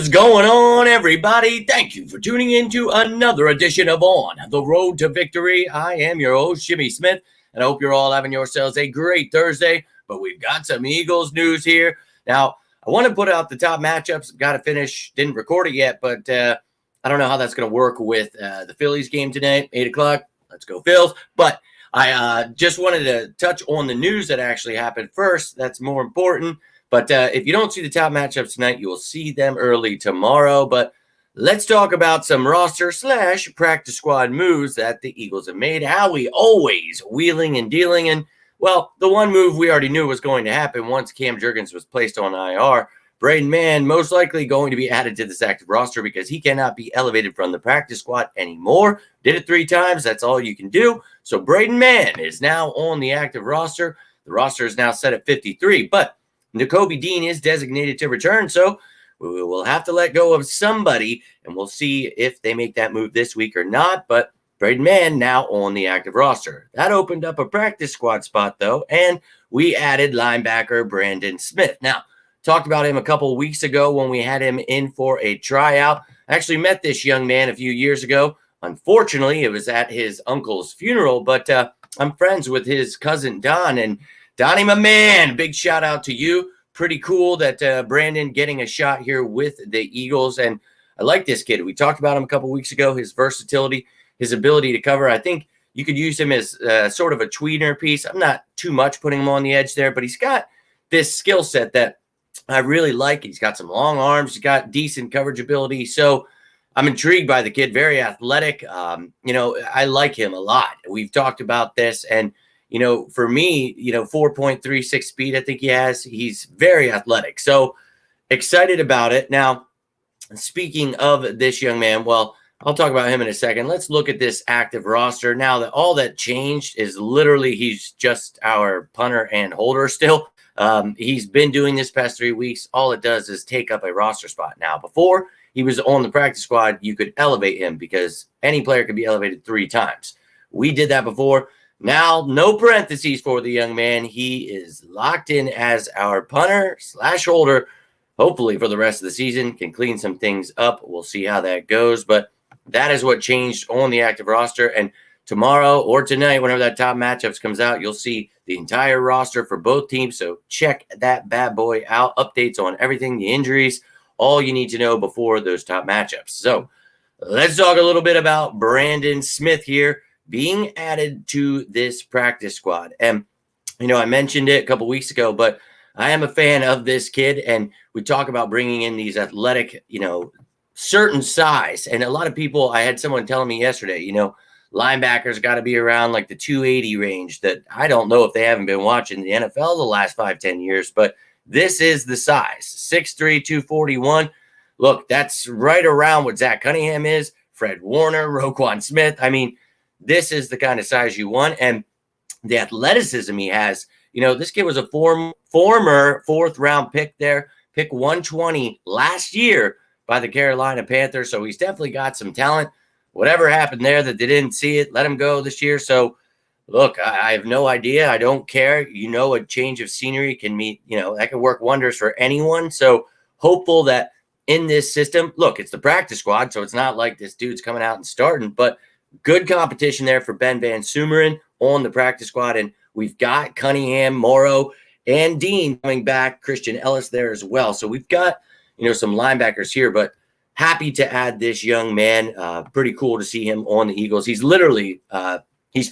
What's going on, everybody? Thank you for tuning in to another edition of On the Road to Victory. I am your host, Jimmy Smith, and I hope you're all having yourselves a great Thursday. But we've got some Eagles news here. Now, I want to put out the top matchups. Got to finish. Didn't record it yet, but I don't know how that's going to work with the Phillies game tonight, 8 o'clock. Let's go, Phils. But I just wanted to touch on the news that actually happened first. That's more important. But if you don't see the top matchups tonight, you will see them early tomorrow. But let's talk about some roster / practice squad moves that the Eagles have made. How we always wheeling and dealing. And, well, the one move we already knew was going to happen once Cam Jurgens was placed on IR. Braden Mann most likely going to be added to this active roster because he cannot be elevated from the practice squad anymore. Did it 3 times. That's all you can do. So Braden Mann is now on the active roster. The roster is now set at 53. But Nakobe Dean is designated to return, so we will have to let go of somebody, and we'll see if they make that move this week or not. But Braden Mann now on the active roster. That opened up a practice squad spot, though, and we added linebacker Braden Smith. Now, talked about him a couple of weeks ago when we had him in for a tryout. I actually met this young man a few years ago. Unfortunately, it was at his uncle's funeral, but I'm friends with his cousin Don, and Donnie, my man, big shout out to you. Pretty cool that Brandon getting a shot here with the Eagles. And I like this kid. We talked about him a couple weeks ago, his versatility, his ability to cover. I think you could use him as sort of a tweener piece. I'm not too much putting him on the edge there, but he's got this skill set that I really like. He's got some long arms. He's got decent coverage ability. So I'm intrigued by the kid, very athletic. I like him a lot. We've talked about this, and for me, 4.36 speed, I think he has. He's very athletic. So excited about it. Now, speaking of this young man, well, I'll talk about him in a second. Let's look at this active roster. Now, that all that changed is literally he's just our punter and holder still. He's been doing this past 3 weeks. All it does is take up a roster spot. Now, before he was on the practice squad, you could elevate him because any player could be elevated 3 times. We did that before. Now, no parentheses for the young man. He is locked in as our punter / holder, hopefully for the rest of the season. Can clean some things up. We'll see how that goes. But that is what changed on the active roster. And tomorrow or tonight, whenever that top matchups comes out, you'll see the entire roster for both teams. So check that bad boy out. Updates on everything, the injuries, all you need to know before those top matchups. So let's talk a little bit about Braden Smith here being added to this practice squad. And, I mentioned it a couple weeks ago, but I am a fan of this kid. And we talk about bringing in these athletic, certain size. And a lot of people, I had someone telling me yesterday, linebackers got to be around like the 280 range that I don't know if they haven't been watching the NFL the last 5-10 years, but this is the size, 6'3", 241. Look, that's right around what Zach Cunningham is, Fred Warner, Roquan Smith. I mean, this is the kind of size you want, and the athleticism he has. This kid was a former 4th-round pick there, pick 120 last year by the Carolina Panthers, so he's definitely got some talent. Whatever happened there that they didn't see it, let him go this year. So, look, I have no idea. I don't care. A change of scenery can that can work wonders for anyone. So, hopeful that in this system, look, it's the practice squad, so it's not like this dude's coming out and starting, but good competition there for Ben Van Sumeren on the practice squad. And we've got Cunningham, Morrow, and Dean coming back, Christian Ellis there as well. So we've got, some linebackers here, but happy to add this young man. Pretty cool to see him on the Eagles. He's literally, he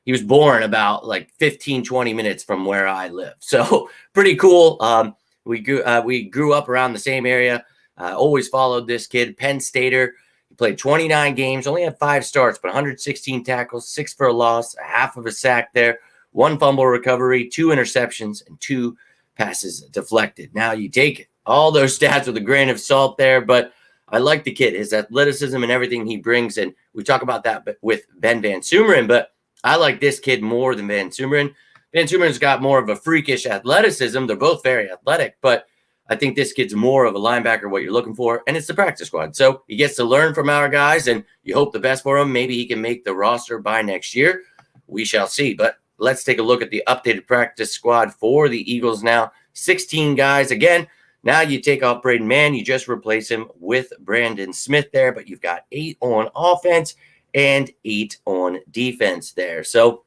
was born about like 15, 20 minutes from where I live. So pretty cool. We grew up around the same area. Always followed this kid, Penn Stater. Played 29 games, only had 5 starts, but 116 tackles, 6 for a loss, a half of a sack there, 1 fumble recovery, 2 interceptions, and 2 passes deflected. Now, you take all those stats with a grain of salt there, but I like the kid, his athleticism and everything he brings, and we talk about that with Ben Van Sumeren, but I like this kid more than Van Sumeren. Van Sumeren's got more of a freakish athleticism. They're both very athletic, but I think this kid's more of a linebacker, what you're looking for, and it's the practice squad. So he gets to learn from our guys, and you hope the best for him. Maybe he can make the roster by next year. We shall see. But let's take a look at the updated practice squad for the Eagles now. 16 guys. Again, Now you take off Braden Mann, you just replace him with Brandon Smith there, but you've got 8 on offense and 8 on defense there. So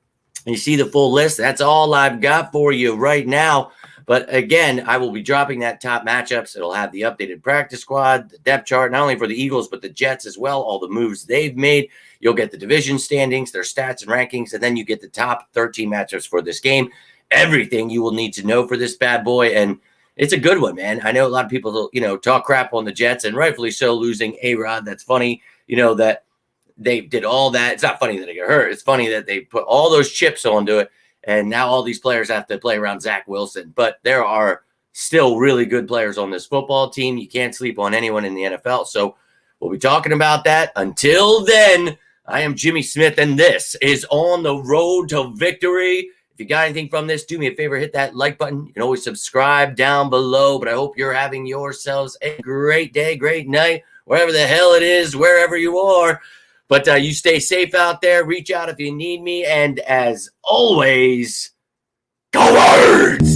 you see the full list. That's all I've got for you right now. But again, I will be dropping that top matchups. It'll have the updated practice squad, the depth chart, not only for the Eagles, but the Jets as well, all the moves they've made. You'll get the division standings, their stats and rankings, and then you get the top 13 matchups for this game. Everything you will need to know for this bad boy. And it's a good one, man. I know a lot of people, talk crap on the Jets, and rightfully so, losing A-Rod. That's funny, that they did all that. It's not funny that it got hurt. It's funny that they put all those chips onto it, and now all these players have to play around Zach Wilson. But there are still really good players on this football team. You can't sleep on anyone in the NFL. So we'll be talking about that. Until then, I am Jimmy Smith, and this is On the Road to Victory. If you got anything from this, do me a favor, hit that like button. You can always subscribe down below, but I hope you're having yourselves a great day, great night, wherever the hell it is, wherever you are. But you stay safe out there. Reach out if you need me. And as always, go Birds!